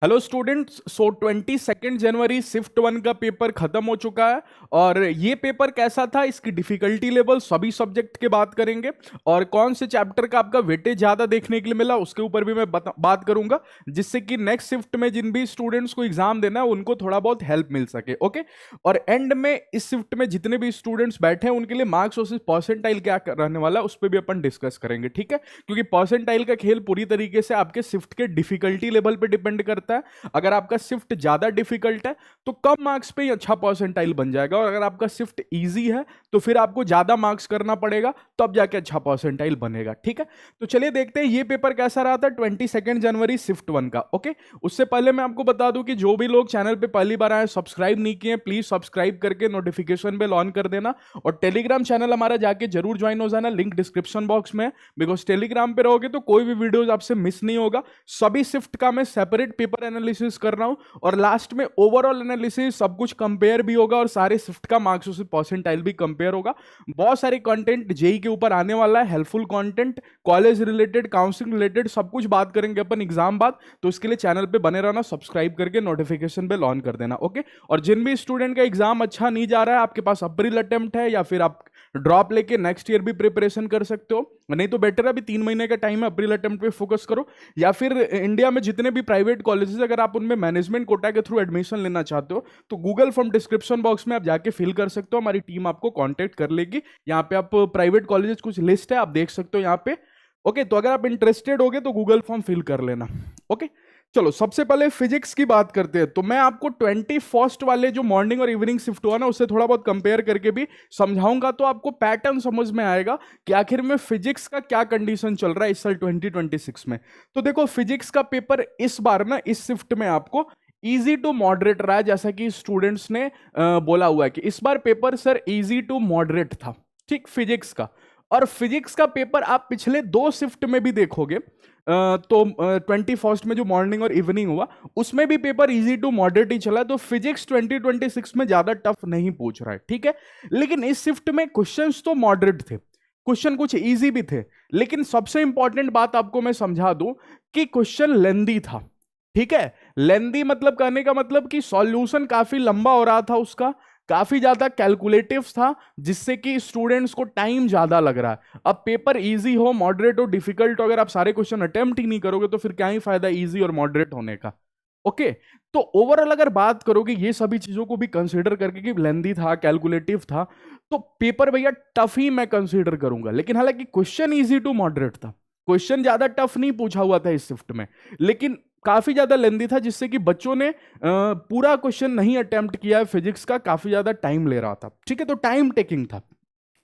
Hello students. 22 जनवरी shift 1 का paper खत्म हो चुका है। और ये पेपर कैसा था, इसकी डिफिकल्टी लेवल, सभी सब्जेक्ट के बात करेंगे। और कौन से चैप्टर का आपका वेटेज ज्यादा देखने के लिए मिला उसके ऊपर भी मैं बात करूंगा, जिससे कि नेक्स्ट शिफ्ट में जिन भी स्टूडेंट्स को एग्जाम देना है उनको थोड़ा बहुत हेल्प मिल सके। ओके। और एंड में इस शिफ्ट में जितने भी स्टूडेंट्स बैठे हैं उनके लिए मार्क्स और परसेंटाइल क्या रहने वाला है उस पर भी अपन डिस्कस करेंगे, ठीक है। क्योंकि परसेंटाइल का खेल पूरी तरीके से आपके शिफ्ट के डिफिकल्टी लेवल पे डिपेंड करता है। अगर आपका शिफ्ट ज्यादा डिफिकल्ट है तो कम मार्क्स पे ही अच्छा परसेंटाइल बन जाएगा, और अगर आपका शिफ्ट इजी है तो फिर आपको ज्यादा मार्क्स करना पड़ेगा, तब जाके अच्छा परसेंटाइल बनेगा, ठीक है। तो चलिए देखते हैं ये पेपर कैसा रहा था 22 जनवरी शिफ्ट 1 का। ओके। उससे पहले मैं आपको बता दूं कि जो भी लोग चैनल पे पहली बार आए, सब्सक्राइब नहीं किए, प्लीज सब्सक्राइब करके नोटिफिकेशन बेल ऑन कर देना। और टेलीग्राम चैनल हमारा जाके जरूर ज्वाइन हो जाना, लिंक डिस्क्रिप्शन बॉक्स में। बिकॉज टेलीग्राम पे रहोगे तो कोई भी वीडियोज आपसे मिस नहीं होगा। सभी शिफ्ट का मैं सेपरेट पेपर एनालिसिस कर रहा हूं, और लास्ट में ओवरऑल एनालिसिस, सब कुछ कंपेयर भी होगा, और सारे शिफ्ट का मार्क्स से परसेंटाइल भी कंपेयर होगा। बहुत सारे कंटेंट जेई के ऊपर आने वाला है, helpful content, college related, counselling related, सब कुछ बात करेंगे अपन एग्जाम बाद। तो इसके लिए चैनल पे बने रहना, सब्सक्राइब करके नोटिफिकेशन बेल ऑन कर देना। ओके। और जिन भी स्टूडेंट का एग्जाम अच्छा नहीं जा रहा है, आपके पास अप्रैल अटेम्प्ट है, या फिर आप ड्रॉप लेके नेक्स्ट ईयर भी प्रिपरेशन कर सकते हो, नहीं तो बेटर है, अभी 3 महीने का टाइम है, अप्रैल अटेम्प्ट पे फोकस करो। या फिर इंडिया में जितने भी प्राइवेट कॉलेजेस, अगर आप उनमें मैनेजमेंट कोटा के थ्रू एडमिशन लेना चाहते हो तो गूगल फॉर्म डिस्क्रिप्शन बॉक्स में आप जाके फिल कर सकते हो, हमारी टीम आपको कांटेक्ट कर लेगी। यहाँ पे आप प्राइवेट कॉलेजेस कुछ लिस्ट है, आप देख सकते हो यहाँ पे। ओके। तो अगर आप इंटरेस्टेड होगे तो गूगल फॉर्म फिल कर लेना। ओके। चलो सबसे पहले फिजिक्स की बात करते हैं। तो मैं आपको 21 वाले जो मॉर्निंग और इवनिंग शिफ्ट हुआ ना, उससे थोड़ा बहुत कंपेयर करके भी समझाऊंगा, तो आपको पैटर्न समझ में आएगा कि आखिर में फिजिक्स का क्या कंडीशन चल रहा है इस साल 2026 में। तो देखो फिजिक्स का पेपर इस बार ना, इस शिफ्ट में आपको इजी टू मॉडरेट रहा है, जैसा कि स्टूडेंट्स ने बोला हुआ है कि इस बार paper sir easy to moderate था, ठीक, फिजिक्स का। और फिजिक्स का पेपर आप पिछले 2 शिफ्ट में भी देखोगे, तो 21 में जो मॉर्निंग और इवनिंग हुआ उसमें भी पेपर इजी टू मॉडरेट ही चला। तो फिजिक्स 2026 में ज्यादा टफ नहीं पूछ रहा है, ठीक है। लेकिन इस शिफ्ट में क्वेश्चंस तो मॉडरेट थे, क्वेश्चन कुछ इजी भी थे, लेकिन सबसे इंपॉर्टेंट बात आपको मैं समझा दूं कि क्वेश्चन लेंदी था, ठीक है। लेंदी मतलब, कहने का मतलब कि सॉल्यूशन काफी लंबा हो रहा था उसका, काफी ज्यादा कैलकुलेटिव था, जिससे कि स्टूडेंट्स को टाइम ज्यादा लग रहा है। अब पेपर इजी हो, मॉडरेट हो, डिफिकल्ट हो, अगर आप सारे क्वेश्चन अटेम्प्ट ही नहीं करोगे तो फिर क्या ही फायदा इजी और मॉडरेट होने का। ओके। तो ओवरऑल अगर बात करोगे ये सभी चीजों को भी कंसीडर करके कि लेंदी था, कैलकुलेटिव था, तो पेपर भैया टफ ही मैं कंसीडर करूंगा। लेकिन हालांकि क्वेश्चन इजी टू मॉडरेट था, क्वेश्चन ज्यादा टफ नहीं पूछा हुआ था इस शिफ्ट में, लेकिन काफी ज्यादा लेंदी था, जिससे कि बच्चों ने पूरा क्वेश्चन नहीं अटेम्प्ट किया है फिजिक्स का, काफी ज्यादा टाइम ले रहा था, ठीक है। तो टाइम टेकिंग था।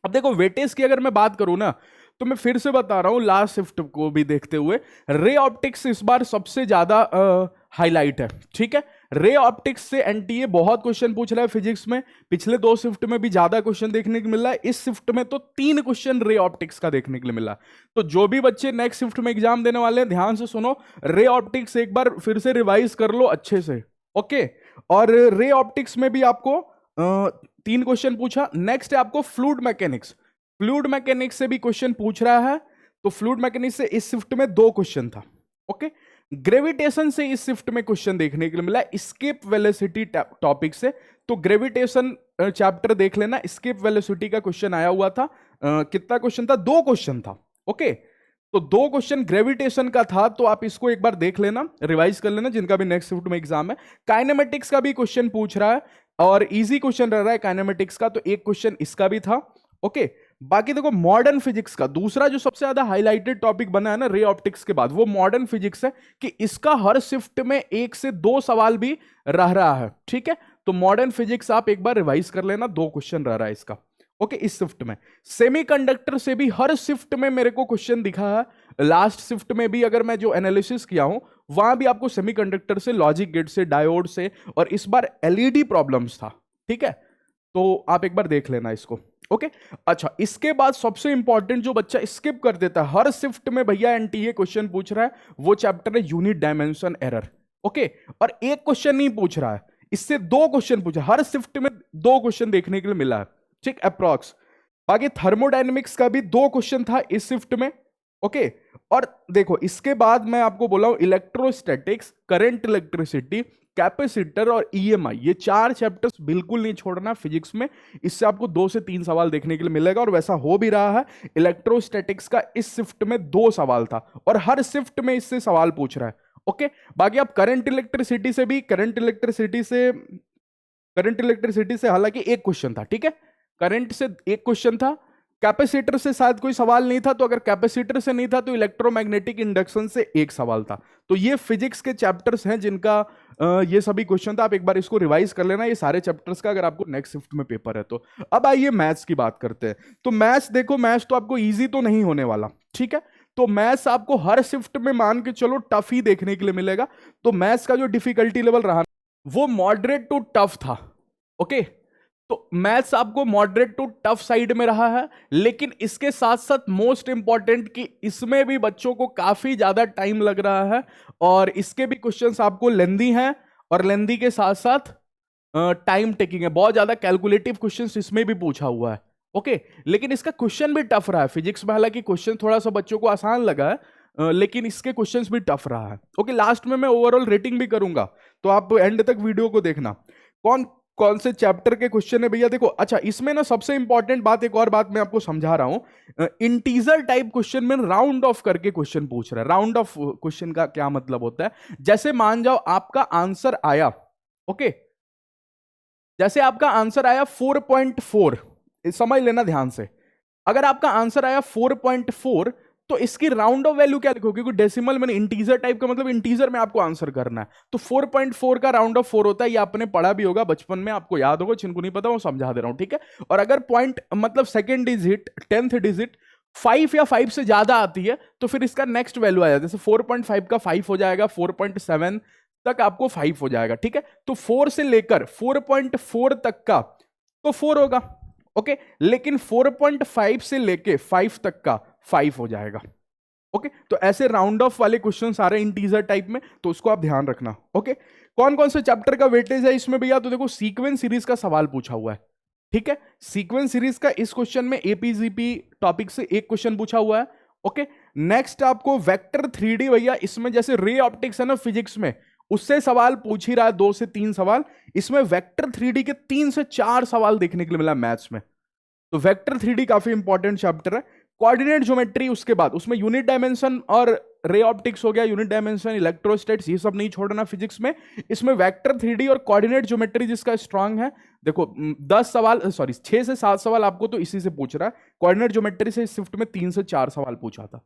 अब देखो वेटेज की अगर मैं बात करूं ना, तो मैं फिर से बता रहा हूं, लास्ट शिफ्ट को भी देखते हुए रे ऑप्टिक्स इस बार सबसे ज्यादा हाईलाइट है, ठीक है। रे ऑप्टिक्स से एनटीए बहुत क्वेश्चन पूछ रहा है फिजिक्स में, पिछले 2 शिफ्ट में भी ज्यादा क्वेश्चन देखने को मिल रहा है, इस शिफ्ट में तो 3 क्वेश्चन रे ऑप्टिक्स का देखने के लिए मिला। तो जो भी बच्चे नेक्स्ट शिफ्ट में एग्जाम देने वाले हैं ध्यान से सुनो, रे ऑप्टिक्स एक बार फिर से रिवाइज कर लो अच्छे से। ओके। और रे ऑप्टिक्स में भी आपको 3 क्वेश्चन पूछा। नेक्स्ट है आपको फ्लूइड मैकेनिक्स, फ्लूइड मैकेनिक्स से भी क्वेश्चन पूछ रहा है, तो फ्लूइड मैकेनिक्स से इस शिफ्ट में 2 क्वेश्चन था। ओके। ग्रेविटेशन से इस शिफ्ट में क्वेश्चन देखने के लिए मिला, स्केप वेलोसिटी टॉपिक से। तो ग्रेविटेशन चैप्टर देख लेना, स्केप वेलोसिटी का क्वेश्चन आया हुआ था। कितना क्वेश्चन था? 2 क्वेश्चन था। ओके। तो 2 क्वेश्चन ग्रेविटेशन का था, तो आप इसको एक बार देख लेना, रिवाइज कर लेना, जिनका भी नेक्स्ट शिफ्ट में एग्जाम है। काइनेमेटिक्स का भी क्वेश्चन पूछ रहा है, और इजी क्वेश्चन रह रहा है काइनेमेटिक्स का, तो 1 क्वेश्चन इसका भी था। ओके। बाकी देखो मॉडर्न फिजिक्स का दूसरा जो सबसे ज्यादा हाईलाइटेड टॉपिक बना है ना रे ऑप्टिक्स के बाद, वो मॉडर्न फिजिक्स है, कि इसका हर शिफ्ट में 1 से 2 सवाल भी रह रहा है, ठीक है। तो मॉडर्न फिजिक्स आप एक बार रिवाइज कर लेना, 2 क्वेश्चन रह रहा है इसका। ओके। इस शिफ्ट में सेमीकंडक्टर से भी हर शिफ्ट में मेरे को क्वेश्चन दिखा है। लास्ट शिफ्ट में भी अगर मैं जो एनालिसिस किया हूं वहां भी आपको सेमीकंडक्टर से, लॉजिक गेट से, डायोड से, और इस बार एलईडी प्रॉब्लम्स था, ठीक है। तो आप एक बार देख लेना इसको। ओके। अच्छा, इसके बाद सबसे इंपॉर्टेंट जो बच्चा स्किप कर देता है हर शिफ्ट में, भैया एनटीए क्वेश्चन पूछ रहा है, वो चैप्टर है यूनिट डायमेंशन एरर। ओके। और 1 क्वेश्चन नहीं पूछ रहा है, इससे 2 क्वेश्चन पूछा, हर शिफ्ट में 2 क्वेश्चन देखने के लिए मिला है, ठीक, अप्रॉक्स। बाकी थर्मोडायनेमिक्स का भी 2 क्वेश्चन था इस शिफ्ट में, ओके। और देखो इसके बाद मैं आपको बोला हूं इलेक्ट्रोस्टैटिक्स, करंट इलेक्ट्रिसिटी, कैपेसिटर और ईएमआई, ये 4 चैप्टर्स बिल्कुल नहीं छोड़ना फिजिक्स में। इससे आपको 2 से 3 सवाल देखने के लिए मिलेगा और वैसा हो भी रहा है। इलेक्ट्रोस्टैटिक्स का इस शिफ्ट में 2 सवाल था और हर शिफ्ट में इससे सवाल पूछ रहा है। ओके। बाकी आप करंट इलेक्ट्रिसिटी से भी, करंट इलेक्ट्रिसिटी से हालांकि एक क्वेश्चन था, ठीक है, करंट से एक क्वेश्चन था। कैपेसिटर से शायद कोई सवाल नहीं था, तो अगर कैपेसिटर से नहीं था तो इलेक्ट्रोमैग्नेटिक इंडक्शन से एक सवाल था। तो ये फिजिक्स के चैप्टर्स हैं जिनका ये सभी क्वेश्चन था। आप एक बार इसको रिवाइज कर लेना ये सारे चैप्टर्स का, अगर आपको नेक्स्ट शिफ्ट में पेपर है तो। अब आइए मैथ्स की बात करते हैं। तो मैथ्स देखो, मैथ्स तो आपको ईजी तो नहीं होने वाला, ठीक है। तो मैथ्स आपको हर शिफ्ट में मान के चलो टफ ही देखने के लिए मिलेगा। तो मैथ्स का जो डिफिकल्टी लेवल रहा वो मॉडरेट टू टफ था। ओके। तो मैथ्स आपको मॉडरेट टू टफ साइड में रहा है, लेकिन इसके साथ साथ मोस्ट इंपॉर्टेंट कि इसमें भी बच्चों को काफी ज्यादा टाइम लग रहा है और इसके भी क्वेश्चंस आपको लेंदी हैं और लेंदी के साथ साथ टाइम टेकिंग है। बहुत ज्यादा कैलकुलेटिव क्वेश्चंस इसमें भी पूछा हुआ है। ओके। लेकिन इसका क्वेश्चन भी टफ रहा है फिजिक्स में, हालांकि क्वेश्चन थोड़ा सा बच्चों को आसान लगा है लेकिन इसके क्वेश्चंस भी टफ रहा है। ओके। लास्ट में मैं ओवरऑल रेटिंग भी करूंगा, तो आप एंड तक वीडियो को देखना कौन कौन से चैप्टर के क्वेश्चन है भैया। देखो अच्छा, इसमें ना सबसे इंपॉर्टेंट बात, एक और बात मैं आपको समझा रहा हूं, इंटीजर टाइप क्वेश्चन में राउंड ऑफ करके क्वेश्चन पूछ रहा है। राउंड ऑफ क्वेश्चन का क्या मतलब होता है, जैसे मान जाओ आपका आंसर आया, ओके, जैसे आपका आंसर आया 4.4, समझ लेना ध्यान से। अगर आपका आंसर आया 4.4 तो इसकी राउंड ऑफ वैल्यू क्या लिखोगे, क्योंकि डेसिमल में इंटीजर टाइप का मतलब इंटीजर में आपको आंसर करना है। तो 4.4 का राउंड ऑफ 4 होता है, ये आपने पढ़ा भी होगा बचपन में, आपको याद होगा, जिनको नहीं पता वो समझा दे रहा हूं, ठीक है। और अगर पॉइंट मतलब सेकंड डिजिट, 10th डिजिट 5 या 5 से ज्यादा आती है तो फिर इसका नेक्स्ट वैल्यू आया, जैसे 4.5 का 5 हो जाएगा, 4.7 तक आपको 5 हो जाएगा, ठीक है। तो 4 से लेकर 4.4 तक का तो 4 होगा, ओके। लेकिन 4.5 से लेके 5 तक का 5 हो जाएगा, ओके। तो ऐसे राउंड ऑफ वाले क्वेश्चन आ रहे हैं इंटीजर टाइप में, तो उसको आप ध्यान रखना, ओके। कौन कौन से चैप्टर का वेटेज है इसमें भैया, तो देखो सीक्वेंस सीरीज का सवाल पूछा हुआ है, ठीक है। सीक्वेंस सीरीज का इस क्वेश्चन में एपीजीपी टॉपिक से एक क्वेश्चन पूछा हुआ है, ओके। नेक्स्ट आपको वेक्टर 3D भैया, इसमें जैसे रे ऑप्टिक्स है ना फिजिक्स में, उससे सवाल पूछ ही रहा है, 2 से 3 सवाल। इसमें वेक्टर 3D के 3 से 4 सवाल देखने के लिए मिला मैथ्स में, तो वेक्टर 3D काफी इंपॉर्टेंट चैप्टर है। कोऑर्डिनेट ज्योमेट्री उसके बाद, उसमें यूनिट डायमेंशन और रे ऑप्टिक्स हो गया, यूनिट डायमेंशन, इलेक्ट्रोस्टैटिक्स, ये सब नहीं छोड़ना फिजिक्स में। इसमें वेक्टर 3D और कोऑर्डिनेट ज्योमेट्री जिसका स्ट्रांग है, देखो 10 सवाल, सॉरी 6 से 7 सवाल आपको तो इसी से पूछ रहा है। कोऑर्डिनेट ज्योमेट्री से इस शिफ्ट में 3 से 4 सवाल पूछा था,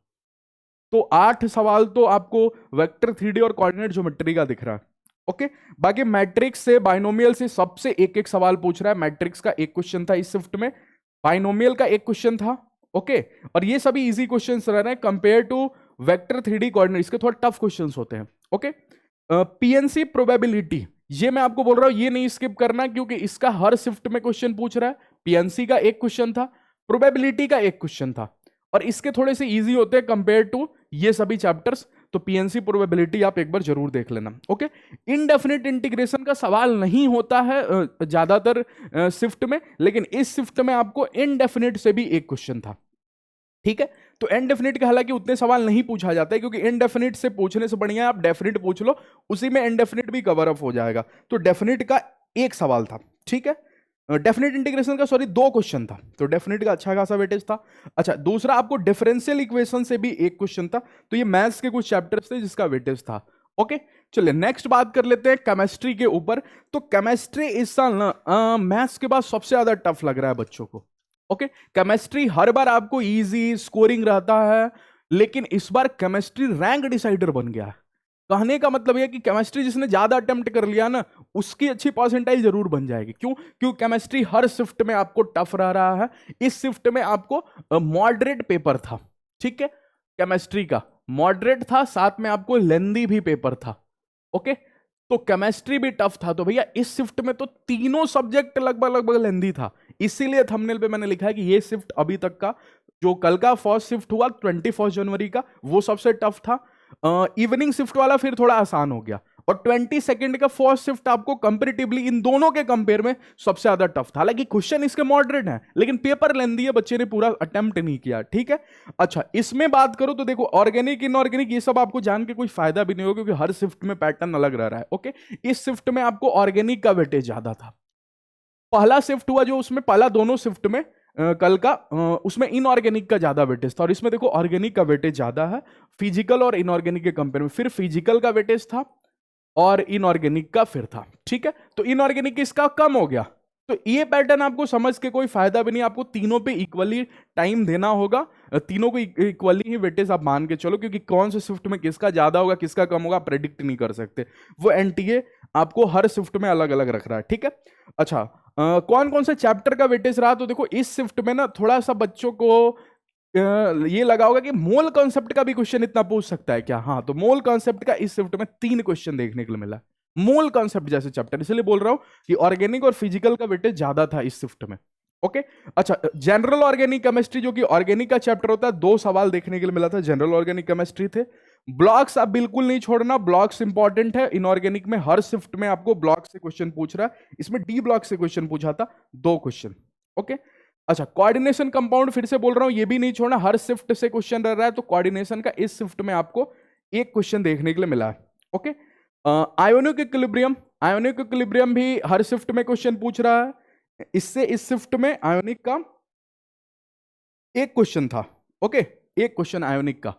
तो 8 सवाल तो आपको वेक्टर 3D और कोऑर्डिनेट ज्योमेट्री का दिख रहा है, ओके। बाकी मैट्रिक्स से, बाइनोमियल से सबसे एक एक सवाल पूछ रहा है। मैट्रिक्स का एक क्वेश्चन था इस शिफ्ट में, बाइनोमियल का एक क्वेश्चन था, ओके। और ये सभी इजी क्वेश्चंस रह रहे हैं compare to vector 3D coordinate, इसके थोड़े टफ क्वेश्चंस होते हैं, ओके। पीएनसी प्रोबेबिलिटी, ये मैं आपको बोल रहा हूं, ये नहीं स्किप करना क्योंकि इसका हर शिफ्ट में क्वेश्चन पूछ रहा है। पीएनसी का एक क्वेश्चन था, प्रोबेबिलिटी का एक क्वेश्चन था, और इसके थोड़े से इजी होते हैं कंपेयर टू ये सभी चैप्टर्स। तो पीएनसी प्रोबेबिलिटी आप एक बार जरूर देख लेना, ओके। इनडेफिनिट इंटीग्रेशन का सवाल नहीं होता है ज्यादातर शिफ्ट में, लेकिन इस शिफ्ट में आपको इनडेफिनिट से भी एक क्वेश्चन था, ठीक है। तो इनडेफिनिट के हालांकि उतने सवाल नहीं पूछा जाता है, क्योंकि इनडेफिनिट से पूछने से बढ़िया आप डेफिनिट पूछ लो, उसी में इनडेफिनिट भी कवर अप हो जाएगा। तो डेफिनिट का एक सवाल था, ठीक है। डेफिनेट इंटीग्रेशन का सॉरी 2 क्वेश्चन था, तो डेफिनेट का अच्छा खासा वेटेज था। अच्छा, दूसरा आपको डिफरेंशियल इक्वेशन से भी एक क्वेश्चन था, तो ये मैथ्स के कुछ चैप्टर्स थे जिसका वेटेज था, ओके। चलिए नेक्स्ट बात कर लेते हैं केमिस्ट्री के ऊपर। तो केमिस्ट्री इस साल ना मैथ्स के बाद सबसे ज्यादा टफ लग रहा है बच्चों को, ओके। केमिस्ट्री हर बार आपको इजी स्कोरिंग रहता है, लेकिन इस बार केमिस्ट्री रैंक डिसाइडर बन गया है। कहने का मतलब यह कि केमिस्ट्री जिसने ज्यादा अटेम्प्ट कर लिया ना, उसकी अच्छी परसेंटाइल जरूर बन जाएगी। क्यों केमिस्ट्री हर शिफ्ट में आपको टफ रहा है। इस शिफ्ट में आपको मॉडरेट पेपर था, ठीक है, केमिस्ट्री का मॉडरेट था, साथ में आपको लेंदी भी पेपर था, ओके। तो केमिस्ट्री भी टफ था। तो भैया इस शिफ्ट में तो तीनों सब्जेक्ट लगभग लेंदी था, इसीलिए थंबनेल पे मैंने लिखा है कि ये शिफ्ट अभी तक का, जो कल का फर्स्ट शिफ्ट हुआ 21 जनवरी का, वो सबसे टफ था। इवनिंग शिफ्ट वाला फिर थोड़ा आसान हो गया, और 22nd का फर्स्ट शिफ्ट आपको कंपेरेटिवली इन दोनों के कंपेयर में सबसे ज्यादा टफ था। हालांकि क्वेश्चन इसके मॉडरेट है लेकिन पेपर लेंदी है, बच्चे ने पूरा अटेम्प्ट नहीं किया, ठीक है। अच्छा, इसमें बात करो तो देखो ऑर्गेनिक इनऑर्गेनिक ये सब आपको जान के कोई फायदा भी नहीं होगा क्योंकि हर शिफ्ट में पैटर्न अलग रह रहा है। ओके, इस शिफ्ट में आपको ऑर्गेनिक का वेटेज ज्यादा था। पहला शिफ्ट हुआ जो उसमें पहला दोनों शिफ्ट में कल का उसमें इनऑर्गेनिक का ज्यादा वेटेज था और इसमें देखो ऑर्गेनिक का वेटेज ज्यादा है फिजिकल और इनऑर्गेनिक के कंपेयर में। फिर फिजिकल का वेटेज था और इनऑर्गेनिक का फिर था, ठीक है। तो इनऑर्गेनिक इसका कम हो गया। तो ये पैटर्न आपको समझ के कोई फायदा भी नहीं, आपको तीनों पे इक्वली टाइम देना होगा, तीनों को इक्वली ही वेटेज आप मान के चलो, क्योंकि कौन से शिफ्ट में किसका ज्यादा होगा किसका कम होगा प्रेडिक्ट नहीं कर सकते। वो एनटीए आपको हर शिफ्ट में अलग अलग रख रहा है, ठीक है। अच्छा, कौन कौन से चैप्टर का वेटेज रहा, तो देखो इस शिफ्ट में ना थोड़ा सा बच्चों को ये लगा होगा कि मोल कॉन्सेप्ट का भी क्वेश्चन इतना पूछ सकता है क्या। हाँ, तो मोल कॉन्सेप्ट का इस शिफ्ट में 3 क्वेश्चन देखने के लिए मिला, मोल कॉन्सेप्ट जैसे चैप्टर, इसलिए बोल रहा हूं कि ऑर्गेनिक और फिजिकल का वेटेज ज्यादा था इस शिफ्ट में। ओके, अच्छा, जनरल ऑर्गेनिक केमिस्ट्री जो कि ऑर्गेनिक का चैप्टर होता है, 2 सवाल देखने के लिए मिला था, जनरल ऑर्गेनिक केमिस्ट्री थे। ब्लॉक्स आप बिल्कुल नहीं छोड़ना, ब्लॉक्स इंपॉर्टेंट है। इनऑर्गेनिक में हर शिफ्ट में आपको ब्लॉक से क्वेश्चन पूछ रहा है, इसमें डी ब्लॉक से क्वेश्चन पूछा था 2 क्वेश्चन। ओके, अच्छा, कोऑर्डिनेशन कंपाउंड फिर से बोल रहा हूं ये भी नहीं छोड़ना, हर शिफ्ट से क्वेश्चन रह रहा है, तो कोऑर्डिनेशन का इस शिफ्ट में आपको 1 क्वेश्चन देखने के लिए मिला है। ओके, आयोनिक इक्विलिब्रियम भी हर शिफ्ट में क्वेश्चन पूछ रहा है, इससे इस शिफ्ट में आयोनिक का 1 क्वेश्चन था। ओके, 1 क्वेश्चन आयोनिक का।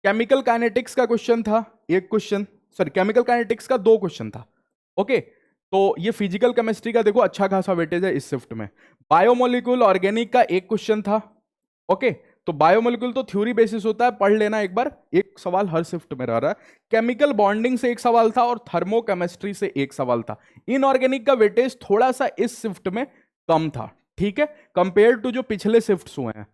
केमिकल काइनेटिक्स का क्वेश्चन था 1 क्वेश्चन, सॉरी केमिकल काइनेटिक्स का 2 क्वेश्चन था। ओके, तो ये फिजिकल केमिस्ट्री का देखो अच्छा खासा वेटेज है इस शिफ्ट में। बायोमोलिक्यूल ऑर्गेनिक का 1 क्वेश्चन था। ओके, तो बायोमोलिक्यूल तो थ्योरी बेसिस होता है, पढ़ लेना एक बार, 1 सवाल हर शिफ्ट में रह रहा है। केमिकल बॉन्डिंग से 1 सवाल था और थर्मोकेमिस्ट्री से 1 सवाल था। इनऑर्गेनिक का वेटेज थोड़ा सा इस शिफ्ट में कम था, ठीक है, कंपेयर टू जो पिछले शिफ्ट्स हुए हैं,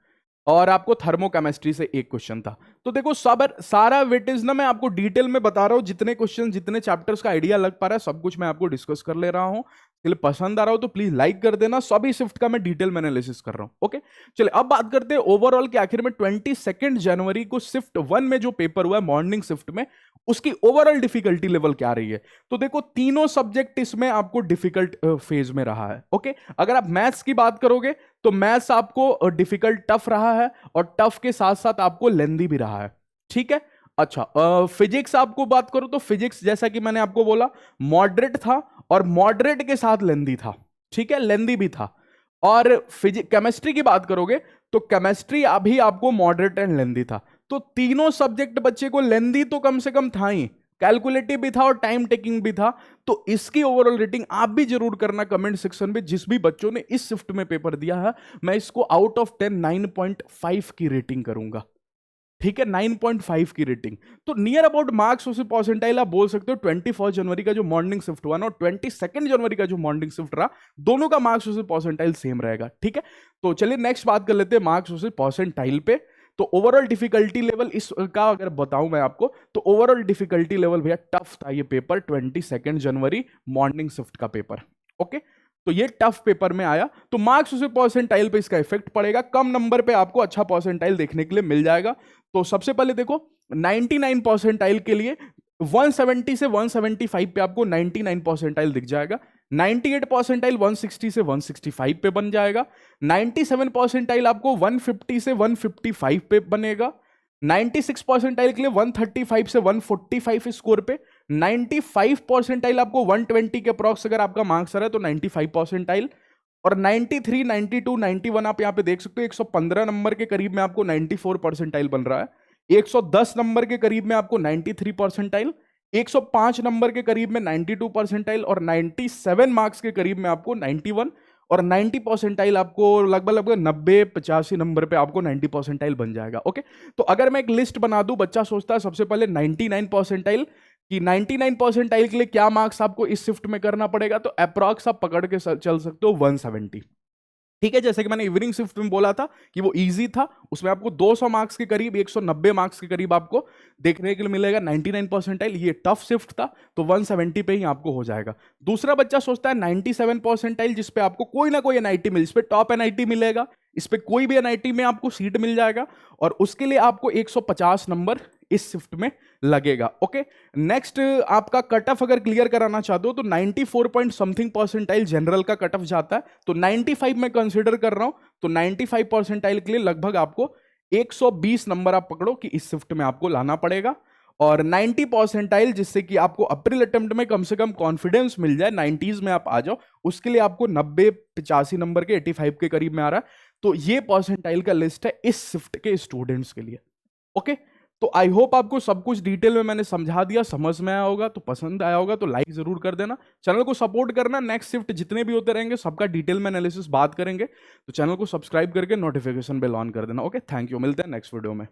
और आपको थर्मोकेमिस्ट्री से 1 क्वेश्चन था। तो देखो सारा वेटेज ना मैं आपको डिटेल में बता रहा हूं, जितने क्वेश्चन जितने चैप्टर्स का आइडिया लग पा रहा है सब कुछ मैं आपको डिस्कस कर ले रहा हूं। चलिए, पसंद आ रहा हो तो प्लीज लाइक कर देना, सभी शिफ्ट का मैं डिटेल में एनालिसिस कर रहा हूं। ओके, चलिए अब बात करते हैं ओवरऑल के आखिर में 22 जनवरी को शिफ्ट 1 में जो पेपर हुआ है मॉर्निंग शिफ्ट में, उसकी ओवरऑल डिफिकल्टी लेवल क्या रही है। तो देखो तीनों सब्जेक्ट इसमें आपको डिफिकल्ट फेज में रहा है। ओके, अगर आप मैथ्स की बात करोगे तो मैथ्स आपको डिफिकल्ट टफ रहा है और टफ के साथ साथ आपको लेंदी भी रहा है, ठीक है। अच्छा, फिजिक्स आपको बात करो तो फिजिक्स जैसा कि मैंने आपको बोला मॉडरेट था और मॉडरेट के साथ लेंदी था, ठीक है, लेंदी भी था। और केमिस्ट्री की बात करोगे तो केमिस्ट्री अभी आपको मॉडरेट एंड लेंदी था। तो तीनों सब्जेक्ट बच्चे को लेंदी तो कम से कम था ही, कैलकुलेटिव भी था और टाइम टेकिंग भी था। तो इसकी ओवरऑल रेटिंग आप भी जरूर करना कमेंट सेक्शन में, जिस भी बच्चों ने इस शिफ्ट में पेपर दिया है मैं इसको आउट ऑफ 10 9.5 की रेटिंग करूंगा, ठीक है, 9.5 की रेटिंग। तो नियर अबाउट मार्क्स उसे परसेंटाइल आप बोल सकते हो 21 जनवरी का जो मॉर्निंग शिफ्ट हुआ ना और 22 जनवरी का जो मॉर्निंग शिफ्ट रहा, दोनों का मार्क्स उसे परसेंटाइल सेम रहेगा, ठीक है। तो चलिए नेक्स्ट बात कर लेते हैं मार्क्स उसे परसेंटाइल पे। तो ओवरऑल डिफिकल्टी लेवल इसका अगर बताऊं मैं आपको तो ओवरऑल डिफिकल्टी लेवल भैया टफ था ये पेपर, 22 जनवरी मॉर्निंग शिफ्ट का पेपर। ओके, तो ये टफ पेपर में आया, तो मार्क्स उसे परसेंटाइल पे इसका इफेक्ट पड़ेगा, कम नंबर पे आपको अच्छा परसेंटाइल देखने के लिए मिल जाएगा। तो सबसे पहले देखो 99 परसेंटाइल के लिए 170 से 175 पे आपको 99 परसेंटाइल दिख जाएगा। 98 परसेंटाइल 160 से 165 पे बन जाएगा। 97 परसेंटाइल आपको 150 से 155 पे बनेगा। 96 परसेंटाइल के लिए 135 से 145 स्कोर पे। 95 परसेंटाइल आपको 120 के अप्रॉक्स अगर आपका मार्क्स आ रहा है तो 95 परसेंटाइल। और 93, 92, 91 आप यहाँ पे देख सकते हो, 115 नंबर के करीब में आपको 94 परसेंटाइल बन रहा है। 110 नंबर के करीब में आपको 93 परसेंटाइल, 105 नंबर के करीब में 92 परसेंटाइल और 97 मार्क्स के करीब में आपको 91 और 90 परसेंटाइल आपको लगभग 90-85 नंबर पे आपको 90 परसेंटाइल बन जाएगा। ओके, तो अगर मैं एक लिस्ट बना दूं, बच्चा सोचता है सबसे पहले 99 परसेंटाइल कि 99 परसेंटाइल के लिए क्या मार्क्स आपको इस शिफ्ट में करना पड़ेगा, तो अप्रॉक्स आप पकड़ के चल सकते हो 170, ठीक है। जैसे कि मैंने इवनिंग शिफ्ट में बोला था कि वो इजी था, उसमें आपको 200 मार्क्स के करीब 190 मार्क्स के करीब आपको देखने के लिए मिलेगा 99 परसेंटाइल। ये टफ शिफ्ट था तो 170 पे ही आपको हो जाएगा। दूसरा बच्चा सोचता है 97 परसेंटाइल जिस पे आपको कोई ना कोई एनआईटी मिल, इस पे टॉप एनआईटी मिलेगा, इस पे कोई भी एनआईटी में आपको सीट मिल जाएगा और उसके लिए आपको 150 नंबर इस शिफ्ट में लगेगा। ओके, नेक्स्ट आपका कट ऑफ अगर क्लियर कराना चाहते हो तो 94 पॉइंट समथिंग परसेंटाइल जनरल का कट ऑफ जाता है, तो 95 मैं कंसीडर कर रहा हूं, तो 95 परसेंटाइल के लिए लगभग आपको 120 नंबर आप पकड़ो कि इस शिफ्ट में आपको लाना पड़ेगा। और 90 परसेंटाइल जिससे कि आपको अप्रैल अटेम्प्ट में कम से कम कॉन्फिडेंस मिल जाए, 90s में आप आ जाओ, उसके लिए आपको 90-85 नंबर के 85 के करीब में आ रहा है। तो ये परसेंटाइल का लिस्ट है इस शिफ्ट के स्टूडेंट्स के लिए। ओके, तो आई होप आपको सब कुछ डिटेल में मैंने समझा दिया, समझ में आया होगा, तो पसंद आया होगा तो लाइक जरूर कर देना, चैनल को सपोर्ट करना। नेक्स्ट शिफ्ट जितने भी होते रहेंगे सबका डिटेल में एनालिसिस बात करेंगे, तो चैनल को सब्सक्राइब करके नोटिफिकेशन बेल ऑन कर देना। ओके, थैंक यू, मिलते हैं नेक्स्ट वीडियो में।